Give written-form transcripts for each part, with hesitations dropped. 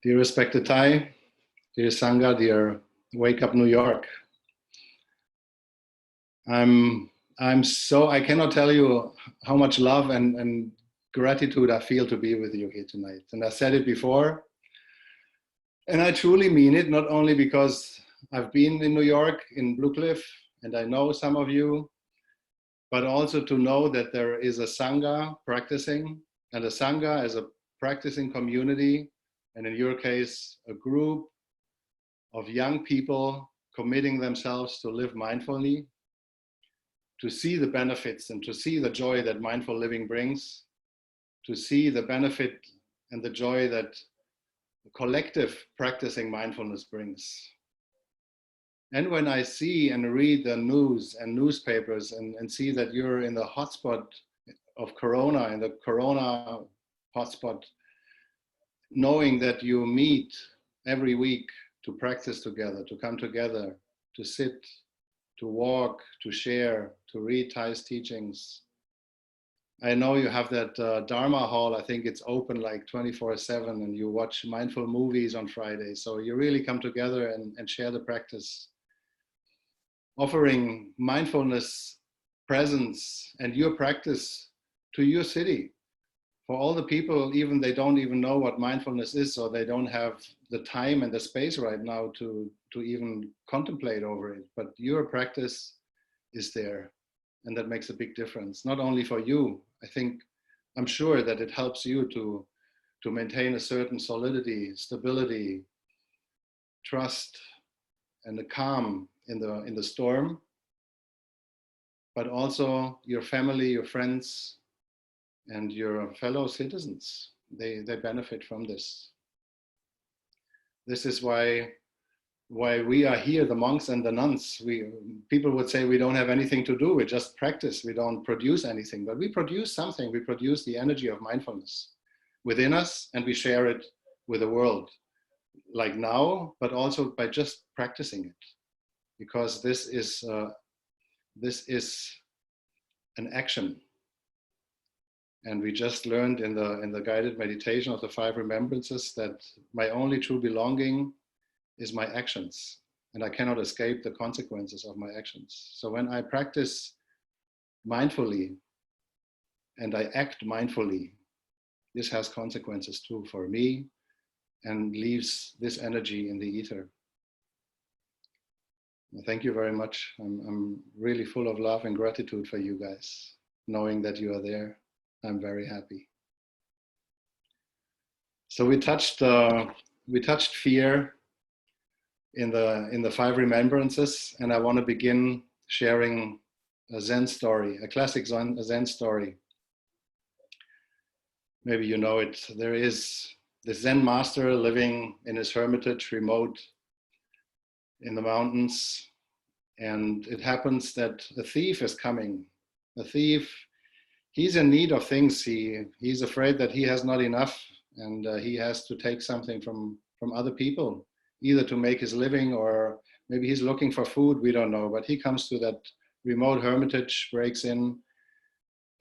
Dear respected Thai, dear Sangha, dear Wake Up New York. I cannot tell you how much love and gratitude I feel to be with you here tonight. And I said it before, and I truly mean it, not only because I've been in New York, in Blue Cliff, and I know some of you, but also to know that there is a Sangha practicing, and a Sangha as a practicing community, and in your case, a group of young people committing themselves to live mindfully, to see the benefits and to see the joy that mindful living brings, to see the benefit and the joy that collective practicing mindfulness brings. And when I see and read the news and newspapers and see that you're in the hotspot of Corona, in the Corona hotspot, knowing that you meet every week to practice together, to come together, to sit, to walk, to share, to read Thai's teachings. I know you have that Dharma hall, I think it's open like 24/7, and you watch mindful movies on Friday. So you really come together and share the practice, offering mindfulness presence and your practice to your city. For all the people, even they don't even know what mindfulness is, or they don't have the time and the space right now to even contemplate over it. But your practice is there, and that makes a big difference. Not only for you, I'm sure that it helps you to maintain a certain solidity, stability, trust, and a calm in the storm. But also your family, your friends, and your fellow citizens, they benefit from this. This is why we are here, the monks and the nuns. People would say we don't have anything to do, we just practice, we don't produce anything, but we produce something. We produce the energy of mindfulness within us, and we share it with the world, like now, but also by just practicing it, because this is an action. And we just learned in the guided meditation of the 5 remembrances that my only true belonging is my actions, and I cannot escape the consequences of my actions. So when I practice mindfully and I act mindfully, this has consequences too for me and leaves this energy in the ether. Thank you very much. I'm really full of love and gratitude for you guys, knowing that you are there. I'm very happy. So we touched fear in the 5 remembrances, and I want to begin sharing a Zen story, a classic Zen story. Maybe you know it. There is this Zen master living in his hermitage, remote in the mountains, and it happens that a thief is coming. A thief. He's in need of things. He's afraid that he has not enough, and he has to take something from other people, either to make his living, or maybe he's looking for food, we don't know. But he comes to that remote hermitage, breaks in,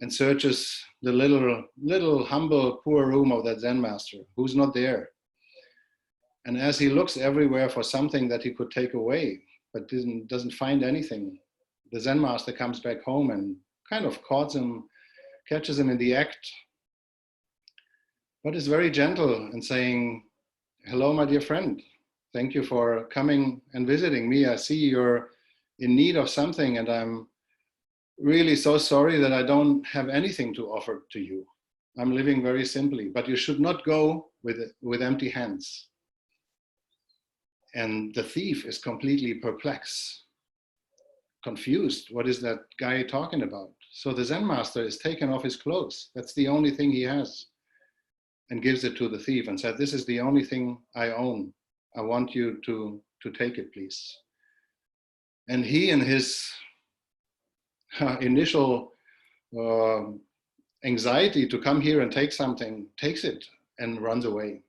and searches the little humble, poor room of that Zen master, who's not there. And as he looks everywhere for something that he could take away, but doesn't find anything, the Zen master comes back home and kind of catches him in the act, but is very gentle and saying, "Hello, my dear friend. Thank you for coming and visiting me. I see you're in need of something, and I'm really so sorry that I don't have anything to offer to you. I'm living very simply, but you should not go with empty hands." And the thief is completely perplexed, confused. What is that guy talking about? So the Zen master is taken off his clothes. That's the only thing he has, and gives it to the thief and said, "This is the only thing I own. I want you to take it, please." And he, in his initial anxiety to come here and take something, takes it and runs away.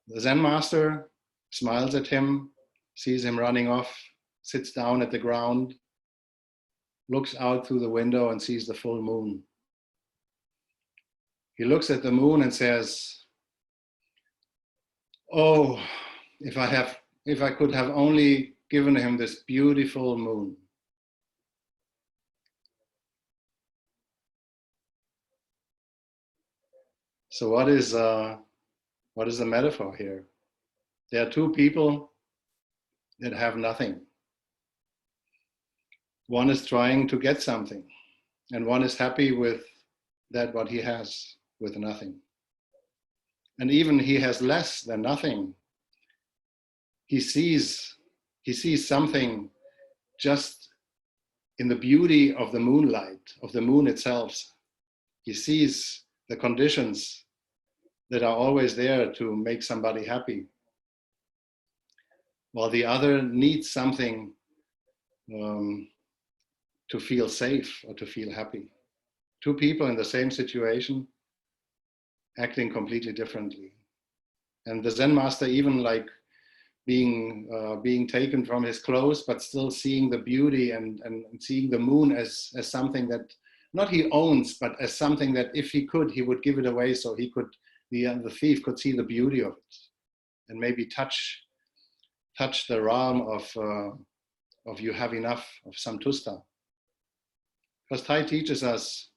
The Zen master smiles at him, sees him running off, sits down at the ground, looks out through the window and sees the full moon. He looks at the moon and says, Oh, if I could have only given him this beautiful moon. So what is the metaphor here? There are two people that have nothing. One is trying to get something, and one is happy with that what he has, with nothing. And even he has less than nothing. He sees something just in the beauty of the moonlight, of the moon itself. He sees the conditions that are always there to make somebody happy, while the other needs something to feel safe or to feel happy. Two people in the same situation acting completely differently. And the Zen master even like being taken from his clothes, but still seeing the beauty and seeing the moon as something that not he owns, but as something that if he could, he would give it away so he could, the thief could see the beauty of it and maybe touch the realm of you have enough of samtusta. Because Thai teaches us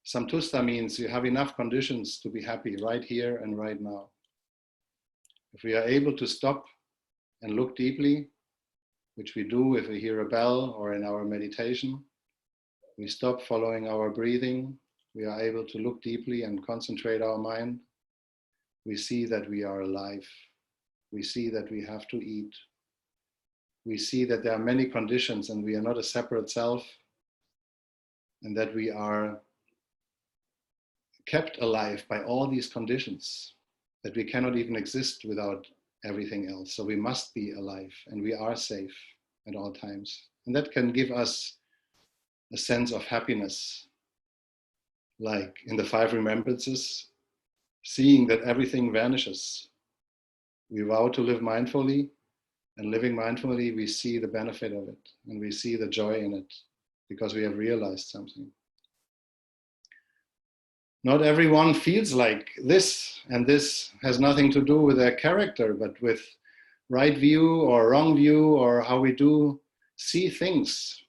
samtusta means you have enough conditions to be happy right here and right now. If we are able to stop and look deeply, which we do if we hear a bell or in our meditation, we stop following our breathing, we are able to look deeply and concentrate our mind. We see that we are alive. We see that we have to eat. We see that there are many conditions and we are not a separate self, and that we are kept alive by all these conditions, that we cannot even exist without everything else. So we must be alive and we are safe at all times. And that can give us a sense of happiness, like in the 5 remembrances, seeing that everything vanishes. We vow to live mindfully, and living mindfully, we see the benefit of it and we see the joy in it because we have realized something. Not everyone feels like this, and this has nothing to do with their character, but with right view or wrong view or how we do see things.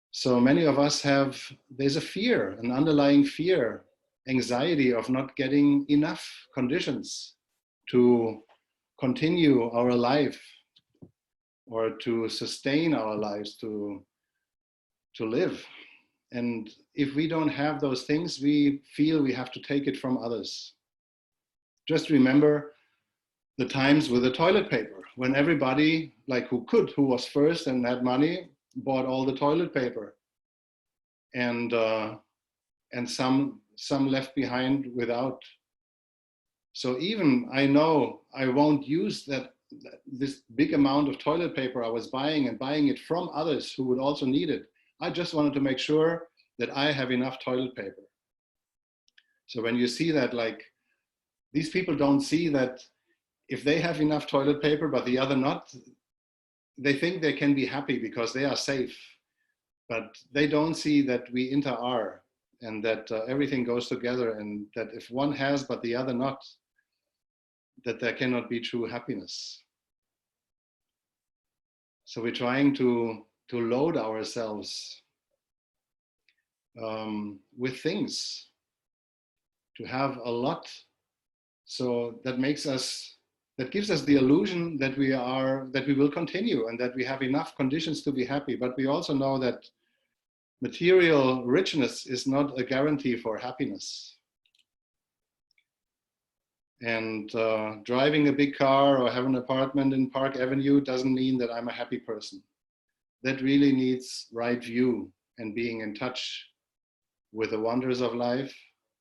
So many of us there's a fear, an underlying fear, anxiety of not getting enough conditions to continue our life or to sustain our lives, to live. And if we don't have those things, we feel we have to take it from others. Just remember the times with the toilet paper, when everybody, like who was first and had money, bought all the toilet paper. And some left behind without. So even I know I won't use this big amount of toilet paper I was buying and buying it from others who would also need it. I just wanted to make sure that I have enough toilet paper. So when you see that, like, these people don't see that if they have enough toilet paper but the other not, they think they can be happy because they are safe. But they don't see that we inter-are and that everything goes together, and that if one has but the other not, that there cannot be true happiness. So we're trying to load ourselves with things, to have a lot. So that gives us the illusion that we will continue and that we have enough conditions to be happy. But we also know that material richness is not a guarantee for happiness. And driving a big car or have an apartment in Park Avenue doesn't mean that I'm a happy person. That really needs right view and being in touch with the wonders of life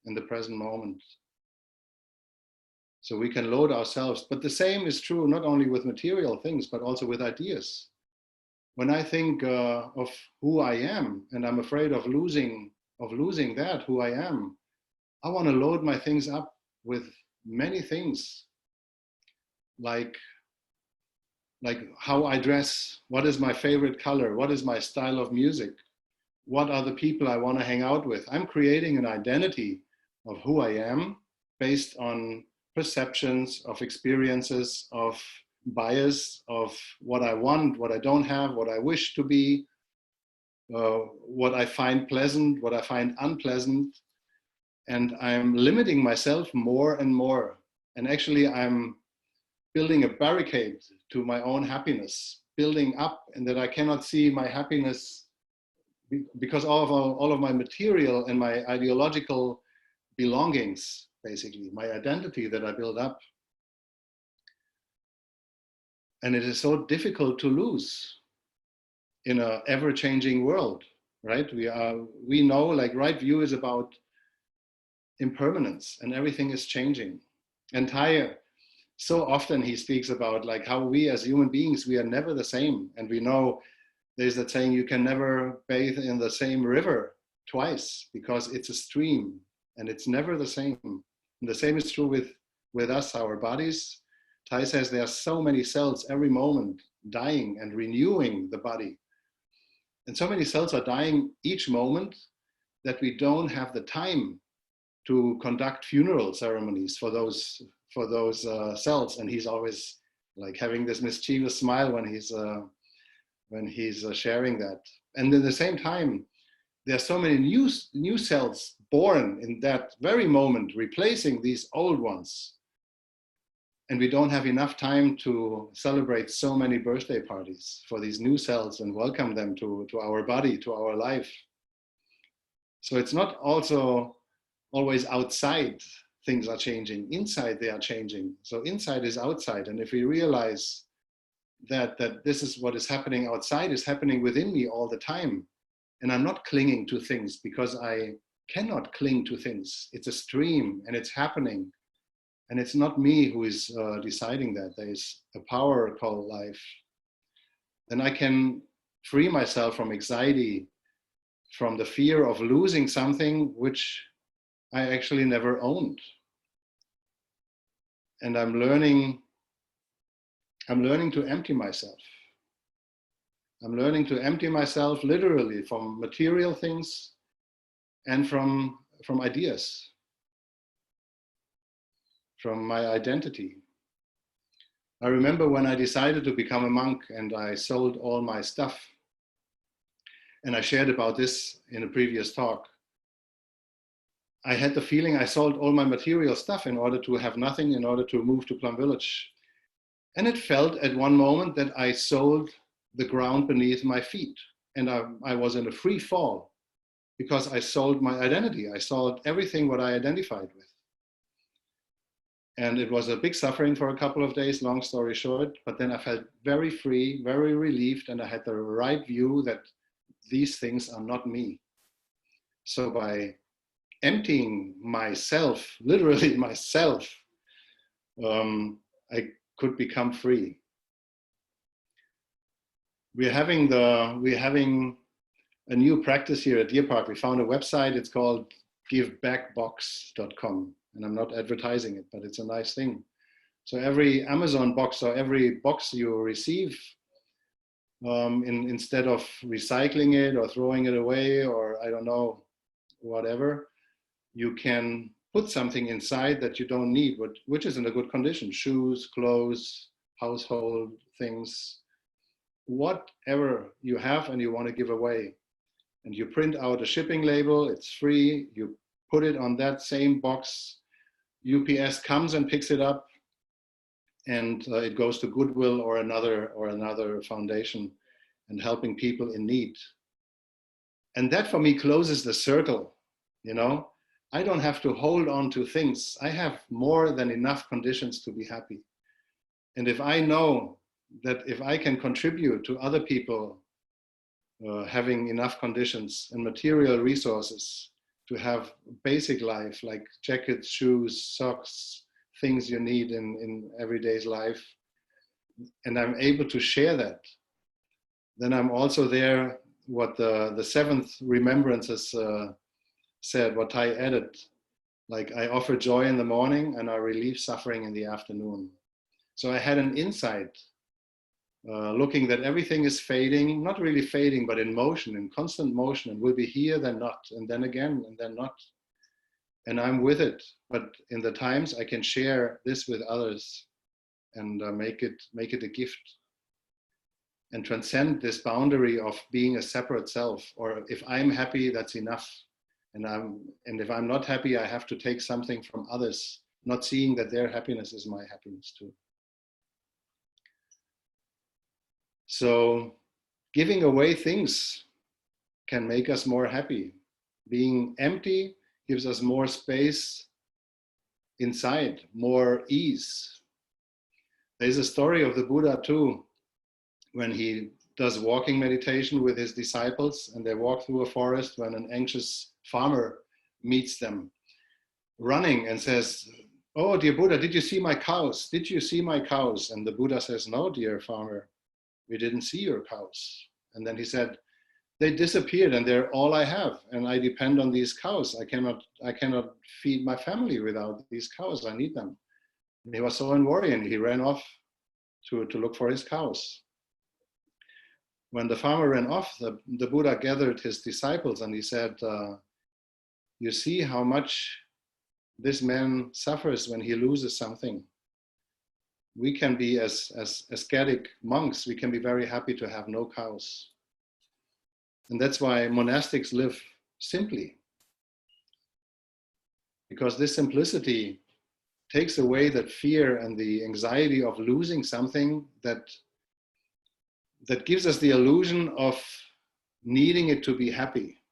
in the present moment. So we can load ourselves. But the same is true not only with material things, but also with ideas. When I think of who I am and I'm afraid of losing that, who I am, I want to load my things up with many things, like how I dress, what is my favorite color, what is my style of music, what are the people I want to hang out with. I'm creating an identity of who I am based on perceptions, of experiences, of bias, of what I want, what I don't have, what I wish to be, what I find pleasant, what I find unpleasant. And I'm limiting myself more and more. And actually I'm building a barricade to my own happiness, building up, and that I cannot see my happiness because all of my material and my ideological belongings, basically, my identity that I build up. And it is so difficult to lose in an ever-changing world, right? We know, like, right view is about impermanence, and everything is changing. And Thai, so often he speaks about like how we as human beings, we are never the same. And we know there's that saying, you can never bathe in the same river twice because it's a stream and it's never the same. And the same is true with us, our bodies. Thai says there are so many cells every moment dying and renewing the body. And so many cells are dying each moment that we don't have the time to conduct funeral ceremonies for those cells. And he's always like having this mischievous smile when he's sharing that. And at the same time, there are so many new cells born in that very moment, replacing these old ones. And we don't have enough time to celebrate so many birthday parties for these new cells and welcome them to our body, to our life. So it's not also always outside things are changing, inside they are changing. So inside is outside. And if we realize that this is what is happening outside is happening within me all the time, and I'm not clinging to things because I cannot cling to things. It's a stream and it's happening. And it's not me who is deciding that. There is a power called life. Then I can free myself from anxiety, from the fear of losing something which I actually never owned. And I'm learning to empty myself. I'm learning to empty myself literally from material things and from ideas, from my identity. I remember when I decided to become a monk and I sold all my stuff. And I shared about this in a previous talk. I had the feeling I sold all my material stuff in order to have nothing, in order to move to Plum Village. And it felt at one moment that I sold the ground beneath my feet. And I was in a free fall because I sold my identity. I sold everything what I identified with. And it was a big suffering for a couple of days, long story short, but then I felt very free, very relieved, and I had the right view that these things are not me. So by emptying myself, literally myself, I could become free. We're having a new practice here at Deer Park. We found a website, it's called givebackbox.com. And I'm not advertising it, but it's a nice thing. So every Amazon box or every box you receive, instead of recycling it or throwing it away or I don't know, whatever, you can put something inside that you don't need, which is in a good condition. Shoes, clothes, household things, whatever you have and you want to give away. And you print out a shipping label, it's free, you put it on that same box, UPS comes and picks it up, and it goes to Goodwill or another foundation and helping people in need. And that for me closes the circle, you know? I don't have to hold on to things. I have more than enough conditions to be happy. And if I know that if I can contribute to other people having enough conditions and material resources to have basic life like jackets, shoes, socks, things you need in everyday's life, and I'm able to share that, then I'm also there, what the seventh remembrances said, what Thai added, like I offer joy in the morning and I relieve suffering in the afternoon. So I had an insight, looking that everything is fading, not really fading, but in motion, in constant motion, and will be here, then not, and then again, and then not. and I'm with it. But in the times I can share this with others and make it a gift and transcend this boundary of being a separate self. Or if I'm happy, that's enough. And if I'm not happy, I have to take something from others, not seeing that their happiness is my happiness too. So giving away things can make us more happy. Being empty gives us more space inside, more ease. There's a story of the Buddha too, when he does walking meditation with his disciples, and they walk through a forest when an anxious farmer meets them running and says, "Oh, dear Buddha, did you see my cows? Did you see my cows?" And the Buddha says, "No, dear farmer, we didn't see your cows." And then he said, "They disappeared and they're all I have. And I depend on these cows. I cannot feed my family without these cows. I need them." And he was so in worry and he ran off to look for his cows. When the farmer ran off, the Buddha gathered his disciples and he said, "You see how much this man suffers when he loses something. We can be as ascetic monks, we can be very happy to have no cows." And that's why monastics live simply. Because this simplicity takes away that fear and the anxiety of losing something that gives us the illusion of needing it to be happy.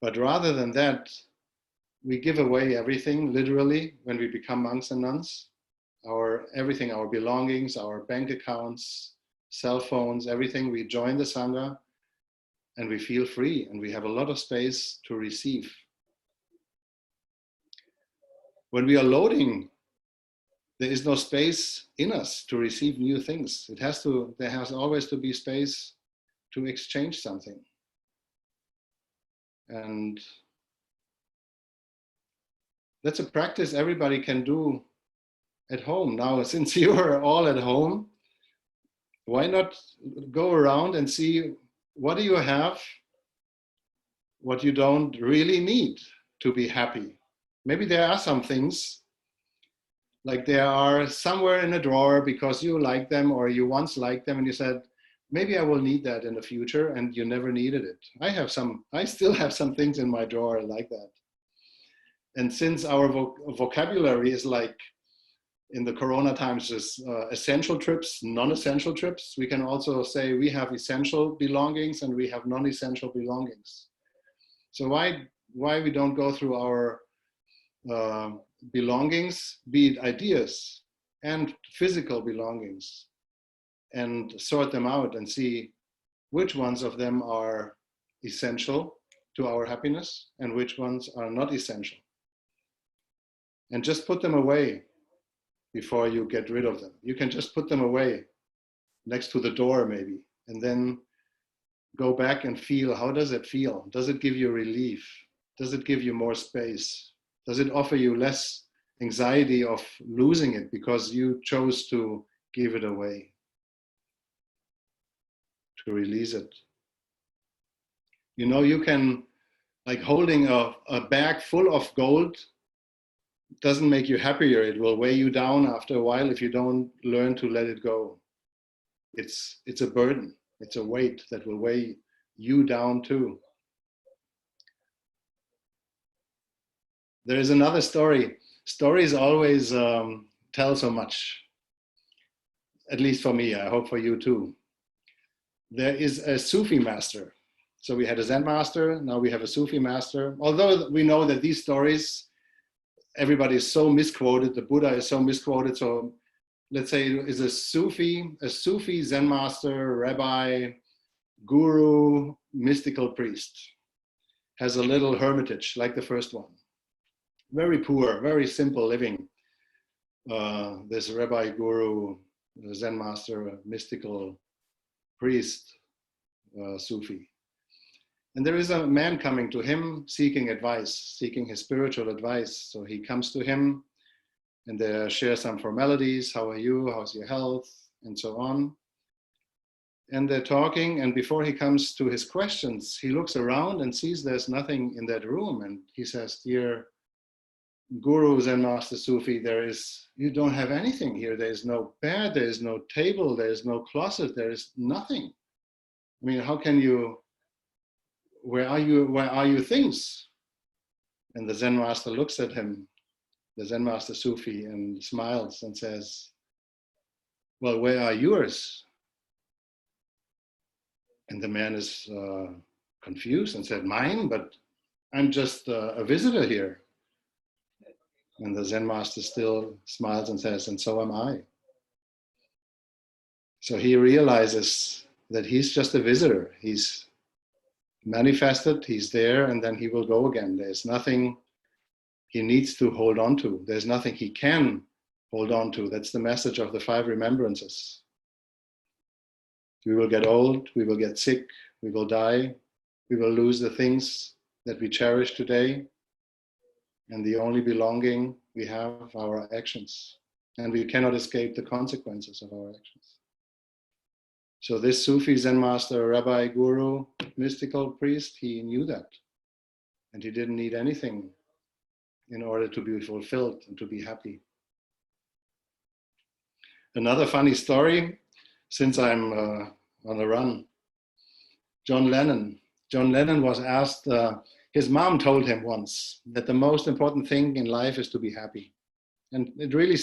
But rather than that, we give away everything, literally, when we become monks and nuns. Everything, our belongings, our bank accounts, cell phones, everything. We join the Sangha and we feel free and we have a lot of space to receive. When we are loading, there is no space in us to receive new things. There has always to be space to exchange something. And that's a practice everybody can do at home. Now, since you are all at home, why not go around and see, what do you have, what you don't really need to be happy? Maybe there are some things, like they are somewhere in a drawer because you like them or you once liked them and you said, maybe I will need that in the future, and you never needed it. I still have some things in my drawer like that. And since our vocabulary is like in the Corona times, is essential trips, non-essential trips, we can also say we have essential belongings and we have non-essential belongings. So why we don't go through our belongings, be it ideas and physical belongings, and sort them out and see which ones of them are essential to our happiness and which ones are not essential. And just put them away before you get rid of them. You can just put them away next to the door maybe, and then go back and feel, how does it feel? Does it give you relief? Does it give you more space? Does it offer you less anxiety of losing it because you chose to give it away, to release it? You know, you can, like holding a bag full of gold doesn't make you happier. It will weigh you down after a while if you don't learn to let it go. It's a burden. It's a weight that will weigh you down too. There is another story. Stories always tell so much, at least for me. I hope for you too. There is a Sufi master. So we had a Zen master, now we have a Sufi master. Although we know that these stories, everybody is so misquoted, the Buddha is so misquoted. So let's say it is a Sufi Zen master, rabbi, guru, mystical priest, has a little hermitage like the first one. Very poor, very simple living. This rabbi, guru, Zen master, mystical priest, Sufi. And there is a man coming to him seeking advice, seeking his spiritual advice. So he comes to him and they share some formalities. How are you? How's your health? And so on. And they're talking, and before he comes to his questions, he looks around and sees there's nothing in that room. And he says, dear guru, Zen master, Sufi, you don't have anything here. There is no bed, there is no table, there is no closet, there is nothing. I mean, how can you, where are you things? And the Zen master looks at him, the Zen master Sufi, and smiles and says, well, where are yours? And the man is confused and said, mine, but I'm just a visitor here. And the Zen master still smiles and says, and so am I. So he realizes that he's just a visitor. He's manifested, he's there, and then he will go again. There's nothing he needs to hold on to. There's nothing he can hold on to. That's the message of the 5 remembrances. We will get old, we will get sick, we will die, we will lose the things that we cherish today. And the only belonging we have are our actions. And we cannot escape the consequences of our actions. So this Sufi Zen master, rabbi, guru, mystical priest, he knew that. And he didn't need anything in order to be fulfilled and to be happy. Another funny story, since I'm on the run, John Lennon was asked, his mom told him once that the most important thing in life is to be happy. And it really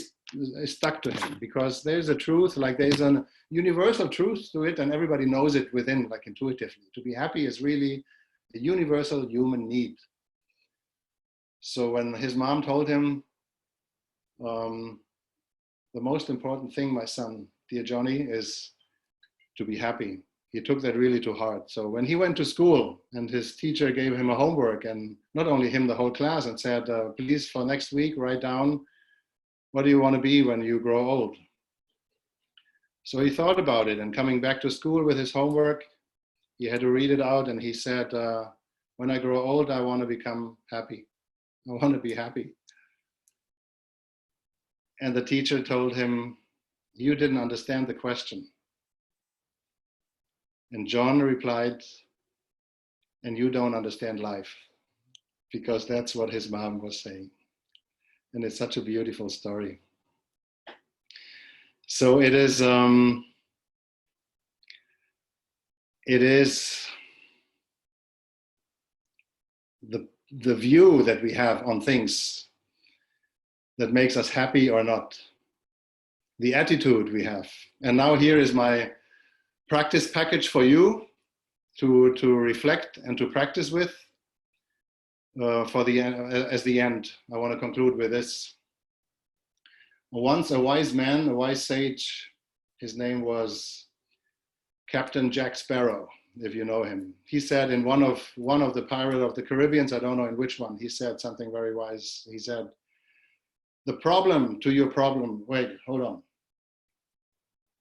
stuck to him, because there's a truth, like there's a universal truth to it, and everybody knows it within, like intuitively. To be happy is really a universal human need. So when his mom told him, the most important thing, my son, dear Johnny, is to be happy, he took that really to heart. So when he went to school and his teacher gave him a homework, and not only him, the whole class, and said, please for next week, write down, what do you want to be when you grow old? So he thought about it, and coming back to school with his homework, he had to read it out, and he said, when I grow old, I want to become happy. I want to be happy. And the teacher told him, you didn't understand the question. And John replied, and you don't understand life, because that's what his mom was saying. And it's such a beautiful story. So it is the view that we have on things that makes us happy or not, the attitude we have. And now here is my practice package for you to reflect and to practice with. As the end, I want to conclude with this. Once a wise man, a wise sage, his name was Captain Jack Sparrow, if you know him. He said in one of the Pirates of the Caribbeans, I don't know in which one, he said something very wise. He said, the problem to your problem, wait, hold on.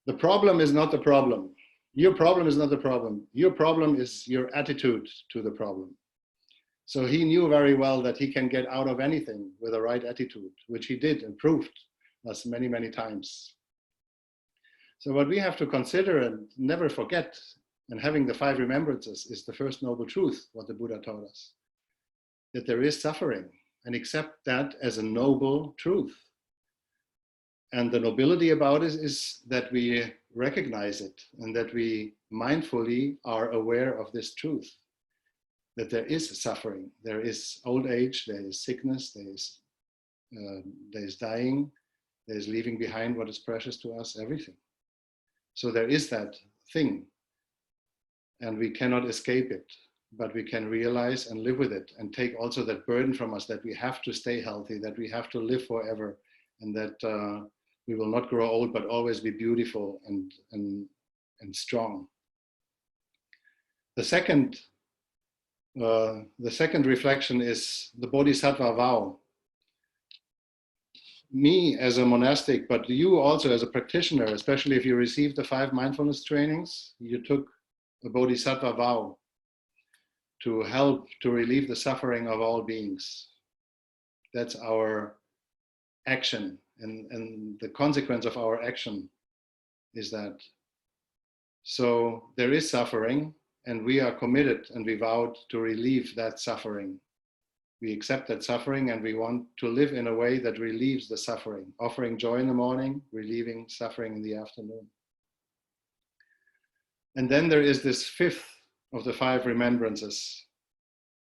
The problem is not the problem. Your problem is not the problem. Your problem is your attitude to the problem. So he knew very well that he can get out of anything with the right attitude, which he did and proved us many, many times. So what we have to consider and never forget, and having the 5 remembrances, is the first noble truth, what the Buddha taught us, that there is suffering, and accept that as a noble truth. And the nobility about it is that we recognize it, and that we mindfully are aware of this truth, that there is suffering, there is old age, there is sickness, there is dying, there is leaving behind what is precious to us, everything. So there is that thing, and we cannot escape it, but we can realize and live with it, and take also that burden from us that we have to stay healthy, that we have to live forever, and that we will not grow old, but always be beautiful and strong. The second reflection is the Bodhisattva vow. Me as a monastic, but you also as a practitioner, especially if you received the 5 mindfulness trainings, you took a Bodhisattva vow to help to relieve the suffering of all beings. That's our action, and the consequence of our action is that. So there is suffering, and we are committed, and we vowed to relieve that suffering. We accept that suffering and we want to live in a way that relieves the suffering, offering joy in the morning, relieving suffering in the afternoon. And then there is this fifth of the 5 remembrances,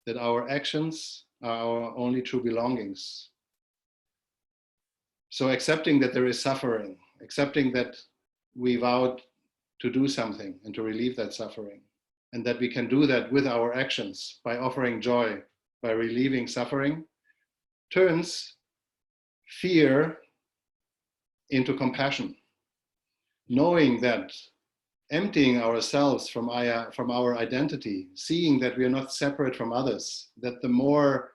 that our actions are our only true belongings. So accepting that there is suffering, accepting that we vowed to do something and to relieve that suffering, and that we can do that with our actions by offering joy, by relieving suffering, turns fear into compassion. Knowing that emptying ourselves from our identity, seeing that we are not separate from others, that the more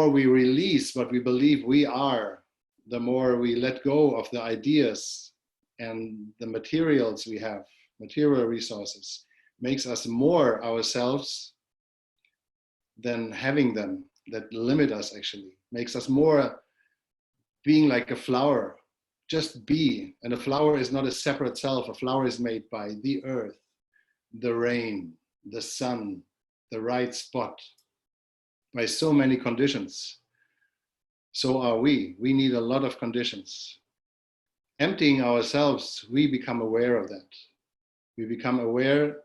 we release what we believe we are, the more we let go of the ideas and the materials we have, material resources, makes us more ourselves than having them, that limit us actually, makes us more being like a flower, just be. And a flower is not a separate self. A flower is made by the earth, the rain, the sun, the right spot, by so many conditions. So are we. We need a lot of conditions. Emptying ourselves, we become aware of that. We become aware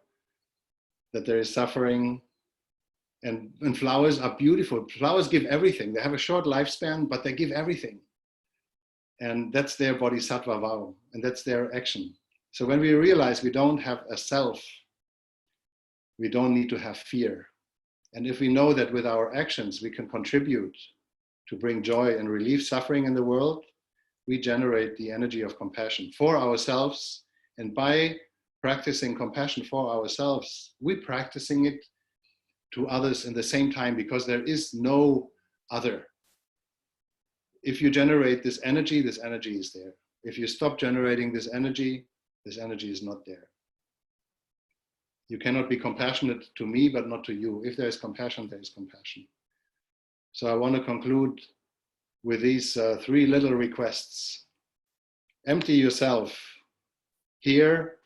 that there is suffering, and flowers are beautiful. Flowers give everything. They have a short lifespan, but they give everything. And that's their bodhisattva vow, and that's their action. So when we realize we don't have a self, we don't need to have fear. And if we know that with our actions we can contribute to bring joy and relieve suffering in the world, we generate the energy of compassion for ourselves. And by practicing compassion for ourselves, we're practicing it to others in the same time, because there is no other. If you generate this energy is there. If you stop generating this energy is not there. You cannot be compassionate to me, but not to you. If there is compassion, there is compassion. So I want to conclude with these 3 little requests. Empty yourself here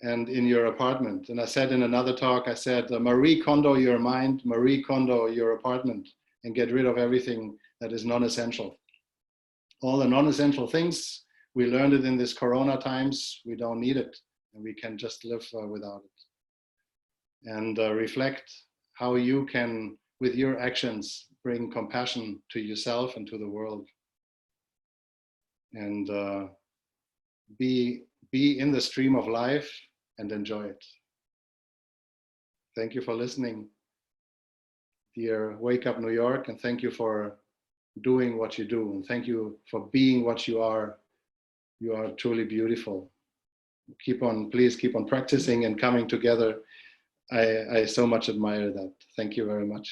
and in your apartment. And I said in another talk, I said, Marie Kondo your mind, Marie Kondo your apartment, and get rid of everything that is non-essential. All the non-essential things, we learned it in this Corona times, we don't need it, and we can just live without it. And reflect how you can, with your actions, bring compassion to yourself and to the world. And be in the stream of life and enjoy it. Thank you for listening, dear Wake Up New York, and thank you for doing what you do, and thank you for being what you are. You are truly beautiful. Please keep on practicing and coming together. I so much admire that. Thank you very much.